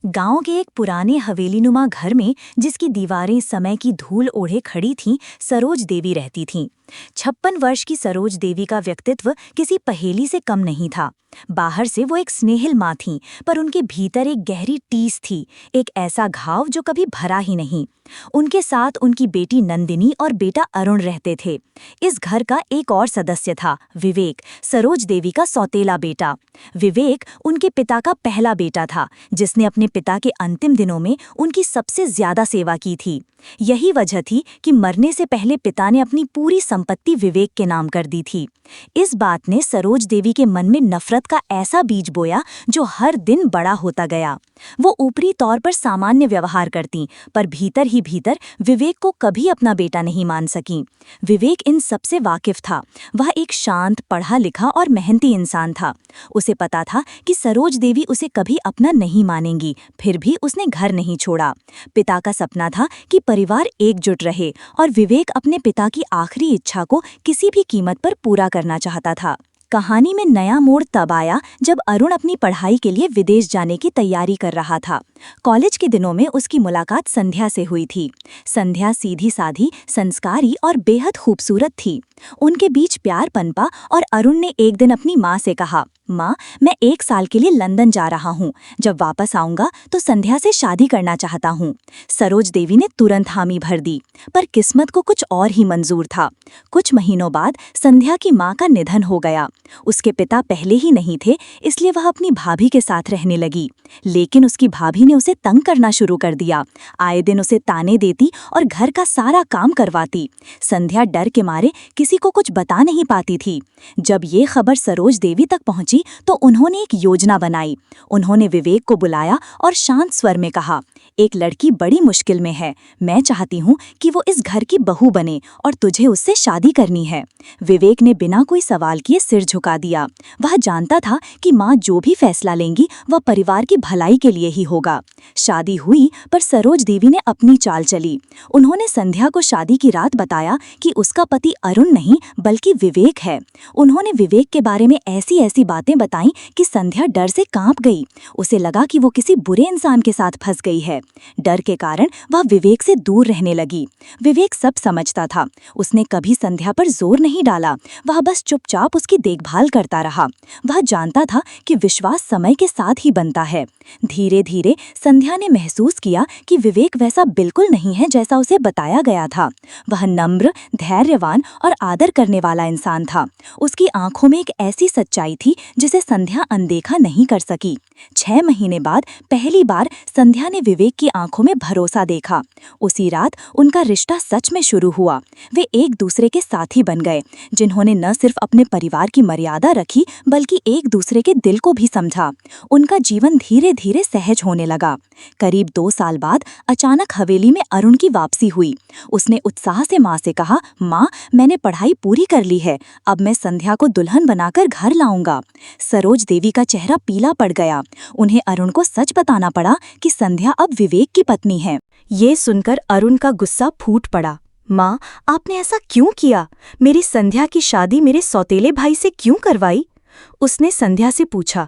गांव के एक पुराने हवेलीनुमा घर में, जिसकी दीवारें समय की धूल ओढ़े खड़ी थीं, सरोज देवी रहती थीं। 56 वर्ष की सरोज देवी का व्यक्तित्व किसी पहेली से कम नहीं था। बाहर से वो एक स्नेहिल माँ थीं, पर उनके भीतर एक गहरी टीस थी, एक ऐसा घाव जो कभी भरा ही नहीं। उनके साथ उनकी बेटी नंदिनी और बेटा अरुण रहते थे। इस घर का एक और सदस्य था, विवेक, सरोज देवी का सौतेला बेटा। विवेक उनके पिता का पहला बेटा था, जिसने अपने पिता के अंतिम दिनों में उनकी सबसे ज्यादा सेवा की थी। यही वजह थी कि मरने से पहले पिता ने अपनी पूरी संपत्ति विवेक के नाम कर दी थी। इस बात ने सरोज देवी के मन में नफरत का ऐसा बीज बोया जो हर दिन बड़ा होता गया। वो ऊपरी तौर पर सामान्य व्यवहार करती, पर भीतर ही भीतर विवेक को कभी अपना बेटा नहीं मान सकी। विवेक इन सबसे वाकिफ था। वह एक शांत, पढ़ा लिखा और मेहनती इंसान था। उसे पता था कि सरोज देवी उसे कभी अपना नहीं मानेंगी, फिर भी उसने घर नहीं छोड़ा। पिता का सपना था कि परिवार एकजुट रहे, और विवेक अपने पिता की आखिरी इच्छा को किसी भी कीमत पर पूरा करना चाहता था। कहानी में नया मोड़ तब आया जब अरुण अपनी पढ़ाई के लिए विदेश जाने की तैयारी कर रहा था। कॉलेज के दिनों में उसकी मुलाकात संध्या से हुई थी। संध्या सीधी साधी, संस्कारी और बेहद खूबसूरत थी। उनके बीच प्यार पनपा और अरुण ने एक दिन अपनी माँ से कहा, माँ, मैं 1 साल के लिए लंदन जा रहा हूँ। जब वापस आऊंगा तो संध्या से शादी करना चाहता हूँ। सरोज देवी ने तुरंत हामी भर दी, पर किस्मत को कुछ और ही मंजूर था। कुछ महीनों बाद संध्या की माँ का निधन हो गया। उसके पिता पहले ही नहीं थे, इसलिए वह अपनी भाभी के साथ रहने लगी। लेकिन उसकी भाभी ने उसे तंग करना शुरू कर दिया। आए दिन उसे ताने देती और घर का सारा काम करवाती। संध्या डर के मारे किसी को कुछ बता नहीं पाती थी। जब ये खबर सरोज देवी तक पहुंची तो उन्होंने एक योजना बनाई। उन्होंने विवेक को बुलाया और शांत स्वर में कहा, एक लड़की बड़ी मुश्किल में है। मैं चाहती हूँ कि वो इस घर की बहू बने और तुझे उससे शादी करनी है। विवेक ने बिना कोई सवाल किए सिर झुका दिया। वह जानता था कि माँ जो भी फैसला लेंगी वह परिवार की भलाई के लिए ही होगा। शादी हुई, पर सरोज देवी ने अपनी चाल चली। उन्होंने संध्या को शादी की रात बताया कि उसका पति अरुण नहीं बल्कि विवेक है। उन्होंने विवेक के बारे में ऐसी ऐसी बातें बताईं कि संध्या डर से कांप गई। उसे लगा कि वो किसी बुरे इंसान के साथ फंस गई है। डर के कारण वह विवेक से दूर रहने लगी। विवेक सब समझता था। उसने कभी संध्या पर जोर नहीं डाला। वह बस चुपचाप उसकी देखभाल करता रहा। वह जानता था कि विश्वास समय के साथ ही बनता है। धीरे धीरे संध्या ने महसूस किया कि विवेक वैसा बिल्कुल नहीं है जैसा उसे बताया गया था। वह नम्र, धैर्यवान और आदर करने वाला इंसान था। उसकी आंखों में एक ऐसी सच्चाई थी जिसे संध्या अनदेखा नहीं कर सकी। 6 महीने बाद पहली बार संध्या ने विवेक की आंखों में भरोसा देखा। उसी रात उनका रिश्ता सच में शुरू हुआ। वे एक दूसरे के साथी बन गए, जिन्होंने न सिर्फ अपने परिवार की मर्यादा रखी बल्कि एक दूसरे के दिल को भी समझा। उनका जीवन धीरे धीरे सहज होने लगा। करीब 2 साल बाद अचानक हवेली में अरुण की वापसी हुई। उसने उत्साह से माँ से कहा, माँ, मैंने पढ़ाई पूरी कर ली है। अब मैं संध्या को दुल्हन बनाकर घर लाऊंगा। सरोज देवी का चेहरा पीला पड़ गया। उन्हें अरुण को सच बताना पड़ा कि संध्या अब विवेक की पत्नी है। ये सुनकर अरुण का गुस्सा फूट पड़ा। माँ, आपने ऐसा क्यों किया? मेरी संध्या की शादी मेरे सौतेले भाई से क्यों करवाई? उसने संध्या से पूछा,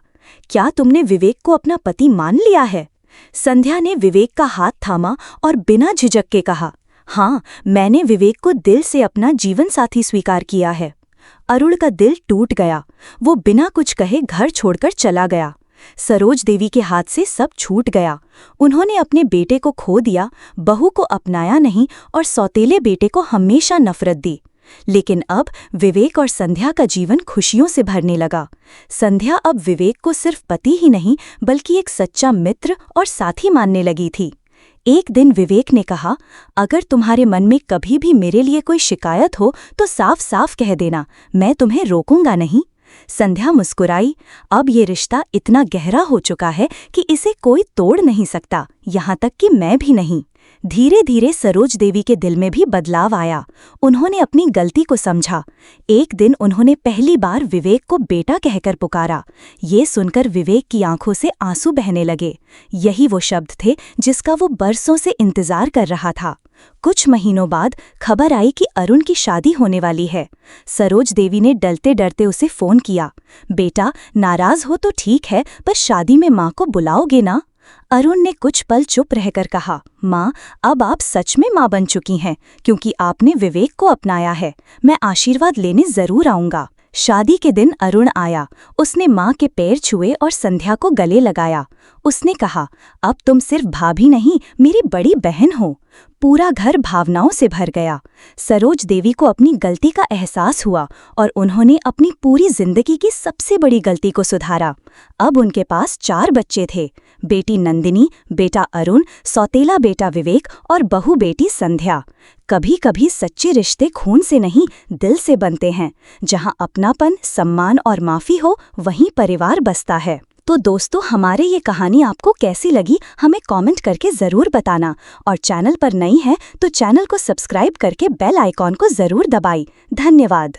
क्या तुमने विवेक को अपना पति मान लिया है? संध्या ने विवेक का हाथ थामा और बिना झिझक के कहा, हाँ, मैंने विवेक को दिल से अपना जीवन साथी स्वीकार किया है। अरुण का दिल टूट गया। वो बिना कुछ कहे घर छोड़कर चला गया। सरोज देवी के हाथ से सब छूट गया। उन्होंने अपने बेटे को खो दिया, बहू को अपनाया नहीं और सौतेले बेटे को हमेशा नफरत दी। लेकिन अब विवेक और संध्या का जीवन खुशियों से भरने लगा। संध्या अब विवेक को सिर्फ पति ही नहीं बल्कि एक सच्चा मित्र और साथी मानने लगी थी। एक दिन विवेक ने कहा, अगर तुम्हारे मन में कभी भी मेरे लिए कोई शिकायत हो तो साफ साफ कह देना, मैं तुम्हें रोकूंगा नहीं। संध्या मुस्कुराई। अब ये रिश्ता इतना गहरा हो चुका है कि इसे कोई तोड़ नहीं सकता, यहाँ तक कि मैं भी नहीं। धीरे धीरे सरोज देवी के दिल में भी बदलाव आया। उन्होंने अपनी गलती को समझा। एक दिन उन्होंने पहली बार विवेक को बेटा कहकर पुकारा। ये सुनकर विवेक की आंखों से आंसू बहने लगे। यही वो शब्द थे जिसका वो बरसों से इंतजार कर रहा था। कुछ महीनों बाद खबर आई कि अरुण की शादी होने वाली है। सरोज देवी ने डरते डरते उसे फोन किया, बेटा, नाराज हो तो ठीक है, पर शादी में माँ को बुलाओगे ना? अरुण ने कुछ पल चुप रहकर कहा, माँ, अब आप सच में माँ बन चुकी हैं, क्योंकि आपने विवेक को अपनाया है। मैं आशीर्वाद लेने जरूर आऊंगा। शादी के दिन अरुण आया। उसने माँ के पैर छुए और संध्या को गले लगाया। उसने कहा, अब तुम सिर्फ भाभी नहीं, मेरी बड़ी बहन हो। पूरा घर भावनाओं से भर गया। सरोज देवी को अपनी गलती का एहसास हुआ और उन्होंने अपनी पूरी जिंदगी की सबसे बड़ी गलती को सुधारा। अब उनके पास 4 बच्चे थे, बेटी नंदिनी, बेटा अरुण, सौतेला बेटा विवेक और बहू बेटी संध्या। कभी कभी सच्चे रिश्ते खून से नहीं, दिल से बनते हैं। जहां अपनापन, सम्मान और माफी हो, वहीं परिवार बसता है। तो दोस्तों, हमारे ये कहानी आपको कैसी लगी हमें कमेंट करके ज़रूर बताना। और चैनल पर नई है तो चैनल को सब्सक्राइब करके बेल आइकॉन को ज़रूर दबाएं। धन्यवाद।